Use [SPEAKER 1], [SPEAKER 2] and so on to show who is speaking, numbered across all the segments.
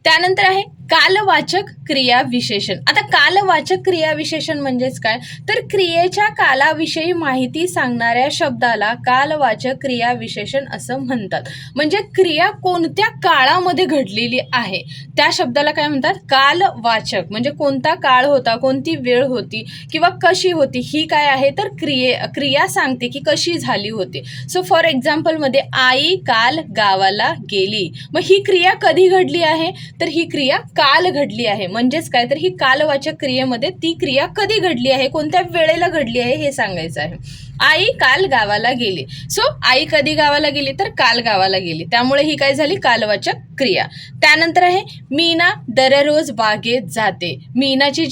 [SPEAKER 1] त्यानंतर आहे कालवाचक क्रिया विशेषण. आता कालवाचक क्रिया विशेषण म्हणजेच काय, तर क्रियेच्या कालाविषयी माहिती सांगणाऱ्या शब्दाला कालवाचक क्रिया विशेषण असं म्हणतात. म्हणजे क्रिया कोणत्या काळामध्ये घडलेली आहे त्या शब्दाला काय म्हणतात, कालवाचक. म्हणजे कोणता काळ होता, कोणती वेळ होती किंवा कशी होती, ही काय आहे तर क्रिया सांगते की कशी झाली होती. सो फॉर एक्झाम्पल मध्ये आई काल गावाला गेली, मग ही क्रिया कधी घडली आहे तर ही क्रिया काल घडली आहे. म्हणजेच काय तर ही कालवाचक क्रियेमध्ये ती क्रिया कधी घडली आहे, कोणत्या वेळेला घडली आहे हे सांगायचं आहे. आई काल गावाला गेली. सो आई कधी गावाला गेली तर काल गावाला गेली, त्यामुळे ही काय झाली कालवाचक क्रिया. त्यानंतर आहे मीना दररोज बागेत जाते. मीनाची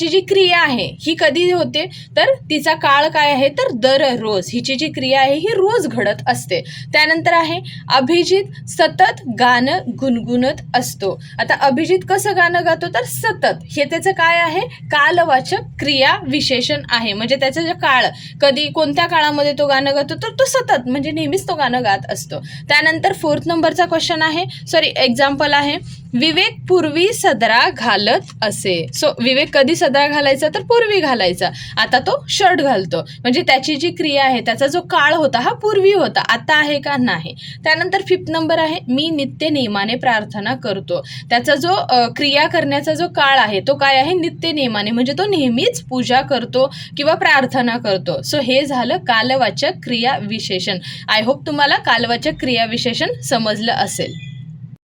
[SPEAKER 1] जी क्रिया आहे ही कधी होते तर तिचा काळ काय आहे तर दररोज. हिची जी क्रिया आहे ही रोज घडत असते. त्यानंतर आहे अभिजित सतत गाणं गुणगुणत असतो. आता अभिजित कसं गाणं गातो तर सतत, हे त्याचं काय आहे कालवाचक क्रिया विशेषण आहे. म्हणजे त्याचं जे काळ, कधी कोणत्या काळामध्ये तो गाणं गातो तर तो सतत म्हणजे नेहमीच तो गाणं गात असतो. त्यानंतर 4th नंबरचा क्वेश्चन आहे, एक्झाम्पल आहे, विवेक पूर्वी सदरा घालत असे. सो विवेक कधी सदरा घालायचा तर पूर्वी घालायचा, आता तो शर्ट घालतो. म्हणजे त्याची जी क्रिया आहे त्याचा जो काळ होता हा पूर्वी होता, आता आहे का नाही. त्यानंतर 5th नंबर आहे, मी नित्य नेमाने प्रार्थना करतो. त्याचा जो क्रिया करण्याचा जो काळ आहे तो काय आहे नित्य नेमाने, म्हणजे तो नेहमीच पूजा करतो किंवा प्रार्थना करतो. सो हे झालं कालवाचक क्रिया विशेषण. आय होप तुम्हाला कालवाचक क्रिया विशेषण समजलं असेल.